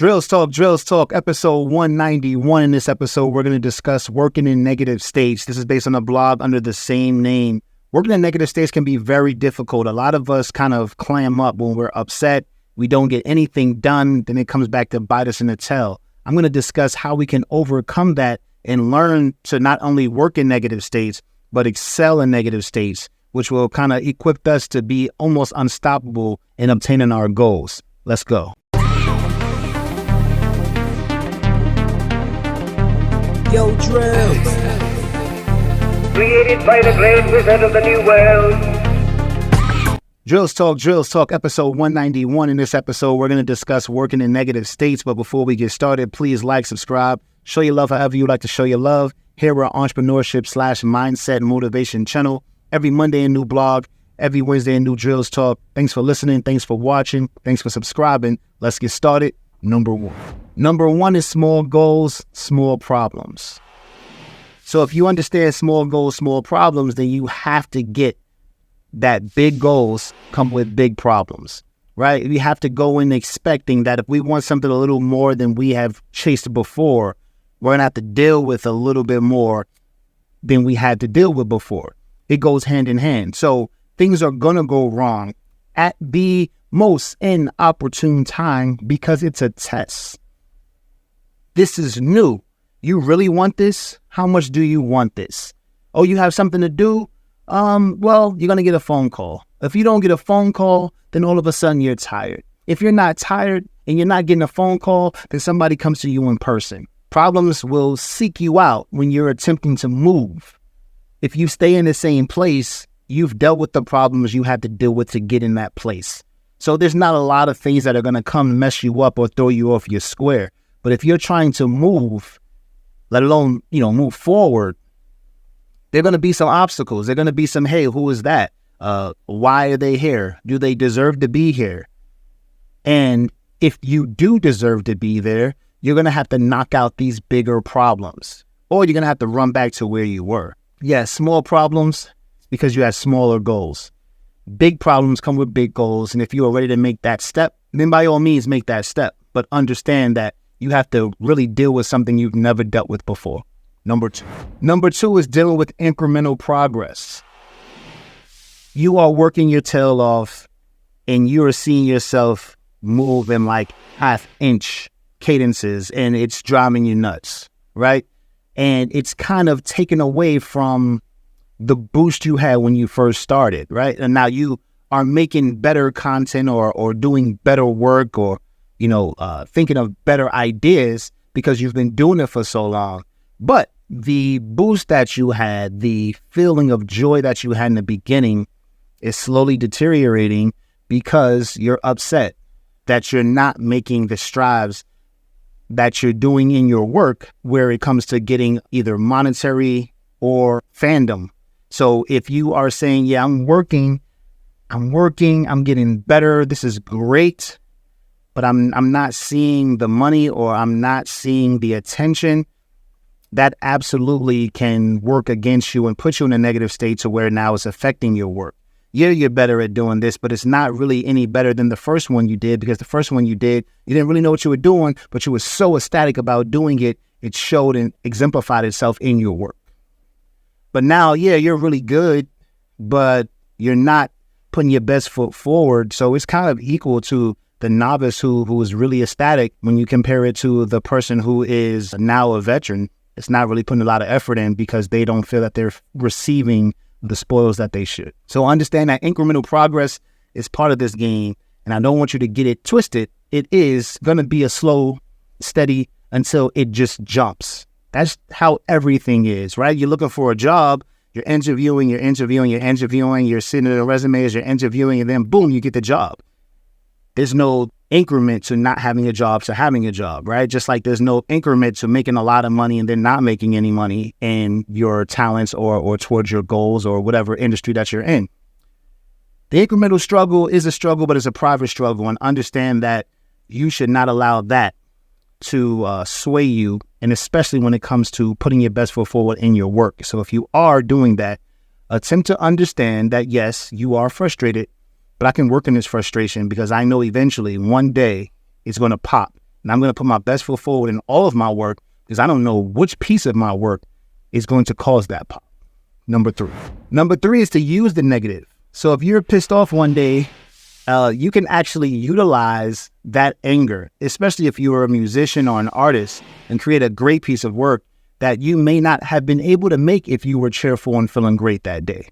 Drills Talk, episode 191. In this episode, we're going to discuss working in negative states. This is based on a blog under the same name. Working in negative states can be very difficult. A lot of us kind of clam up when we're upset. We don't get anything done. Then it comes back to bite us in the tail. I'm going to discuss how we can overcome that and learn to not only work in negative states, but excel in negative states, which will kind of equip us to be almost unstoppable in obtaining our goals. Let's go. Yo, Drills. Created by the great wizard of the new world. Drills Talk, episode 191. In this episode, we're going to discuss working in negative states. But before we get started, please like, subscribe, show your love however you like to show your love. Here we're entrepreneurship/mindset motivation channel. Every Monday, a new blog. Every Wednesday, a new Drills Talk. Thanks for listening. Thanks for watching. Thanks for subscribing. Let's get started. Number one is small goals, small problems. So if you understand small goals, small problems, then you have to get that big goals come with big problems, right? We have to go in expecting that if we want something a little more than we have chased before, we're going to have to deal with a little bit more than we had to deal with before. It goes hand in hand. So things are going to go wrong at the most inopportune time because it's a test. This is new. You really want this? How much do you want this? Oh, you have something to do? Well, you're going to get a phone call. If you don't get a phone call, then all of a sudden you're tired. If you're not tired and you're not getting a phone call, then somebody comes to you in person. Problems will seek you out when you're attempting to move. If you stay in the same place, you've dealt with the problems you had to deal with to get in that place. So there's not a lot of things that are going to come mess you up or throw you off your square. But if you're trying to move, let alone, move forward, there are going to be some obstacles. There are going to be some, hey, who is that? Why are they here? Do they deserve to be here? And if you do deserve to be there, you're going to have to knock out these bigger problems, or you're going to have to run back to where you were. Yeah, small problems because you have smaller goals. Big problems come with big goals. And if you are ready to make that step, then by all means, make that step. But understand that you have to really deal with something you've never dealt with before. Number two is dealing with incremental progress. You are working your tail off and you are seeing yourself move in like half-inch cadences, and it's driving you nuts, right? And it's kind of taken away from the boost you had when you first started, right? And now you are making better content or doing better work or, thinking of better ideas because you've been doing it for so long. But the boost that you had, the feeling of joy that you had in the beginning is slowly deteriorating because you're upset that you're not making the strides that you're doing in your work where it comes to getting either monetary or fandom. So if you are saying, yeah, I'm working, I'm getting better, this is great, but I'm not seeing the money or I'm not seeing the attention, that absolutely can work against you and put you in a negative state to where now it's affecting your work. Yeah, you're better at doing this, but it's not really any better than the first one you did, because the first one you did, you didn't really know what you were doing, but you were so ecstatic about doing it, it showed and exemplified itself in your work. But now, yeah, you're really good, but you're not putting your best foot forward. So it's kind of equal to the novice who is really ecstatic when you compare it to the person who is now a veteran. It's not really putting a lot of effort in because they don't feel that they're receiving the spoils that they should. So understand that incremental progress is part of this game. And I don't want you to get it twisted. It is going to be a slow, steady until it just jumps. That's how everything is, right? You're looking for a job, you're interviewing, you're sitting in the resumes, you're interviewing, and then boom, you get the job. There's no increment to not having a job to having a job, right? Just like there's no increment to making a lot of money and then not making any money in your talents or towards your goals or whatever industry that you're in. The incremental struggle is a struggle, but it's a private struggle, and understand that you should not allow that to sway you, and especially when it comes to putting your best foot forward in your work. So if you are doing that, attempt to understand that, yes, you are frustrated, but I can work in this frustration because I know eventually one day it's going to pop And I'm going to put my best foot forward in all of my work because I don't know which piece of my work is going to cause that pop. Number three is to use the negative. So if you're pissed off one day, you can actually utilize that anger, especially if you are a musician or an artist, and create a great piece of work that you may not have been able to make if you were cheerful and feeling great that day.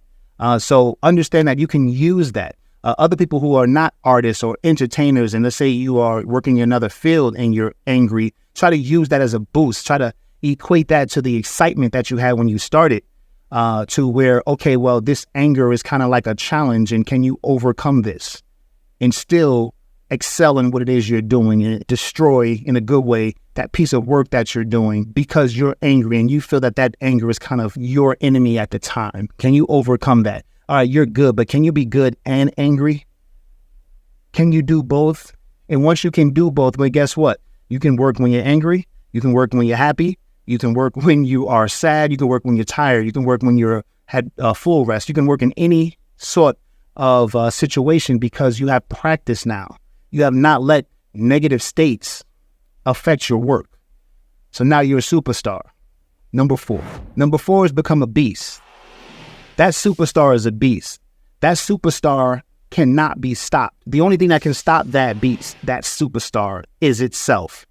So understand that you can use that. Other people who are not artists or entertainers, and let's say you are working in another field and you're angry, try to use that as a boost. Try to equate that to the excitement that you had when you started, to where, okay, well, this anger is kind of like a challenge, and can you overcome this and still excel in what it is you're doing and destroy in a good way that piece of work that you're doing because you're angry and you feel that that anger is kind of your enemy at the time. Can you overcome that? All right, you're good, but can you be good and angry? Can you do both? And once you can do both, well, guess what? You can work when you're angry. You can work when you're happy. You can work when you are sad. You can work when you're tired. You can work when you're had full rest. You can work in any sort of situation because you have practice now. You have not let negative states affect your work. So now you're a superstar. Number four is become a beast. That superstar is a beast. That superstar cannot be stopped. The only thing that can stop that beast, that superstar, is itself.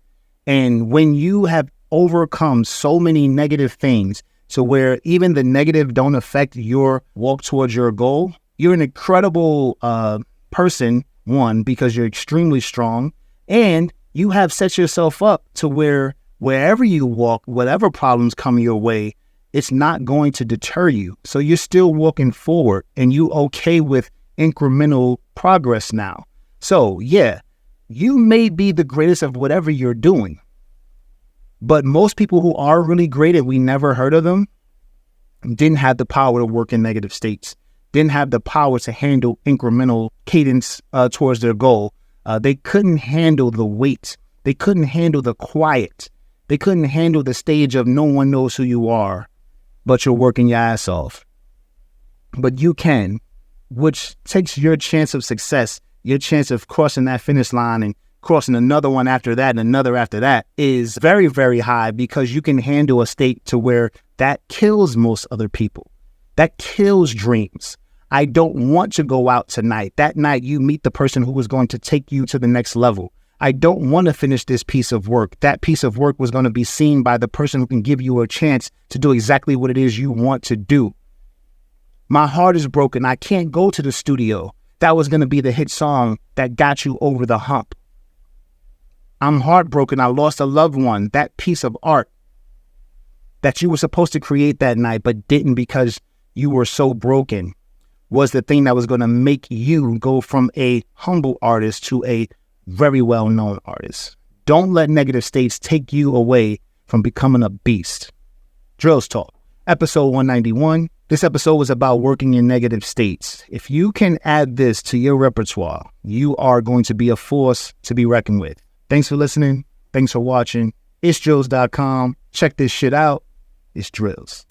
And when you have overcome so many negative things to where even the negative don't affect your walk towards your goal, you're an incredible person, one, because you're extremely strong, and you have set yourself up to where wherever you walk, whatever problems come your way, it's not going to deter you. So you're still walking forward and you okay with incremental progress now. So yeah, you may be the greatest of whatever you're doing, but most people who are really great and we never heard of them didn't have the power to work in negative states, didn't have the power to handle incremental cadence towards their goal. They couldn't handle the weight. They couldn't handle the quiet. They couldn't handle the stage of no one knows who you are, but you're working your ass off. But you can, which takes your chance of success, your chance of crossing that finish line and crossing another one after that and another after that is very, very high because you can handle a state to where that kills most other people. That kills dreams. I don't want to go out tonight. That night you meet the person who was going to take you to the next level. I don't want to finish this piece of work. That piece of work was going to be seen by the person who can give you a chance to do exactly what it is you want to do. My heart is broken. I can't go to the studio. That was going to be the hit song that got you over the hump. I'm heartbroken. I lost a loved one. That piece of art that you were supposed to create that night but didn't because you were so broken was the thing that was going to make you go from a humble artist to a very well-known artist. Don't let negative states take you away from becoming a beast. Drills Talk, episode 191. This episode was about working in negative states. If you can add this to your repertoire, you are going to be a force to be reckoned with. Thanks for listening. Thanks for watching. It's drills.com. Check this shit out. It's Drills.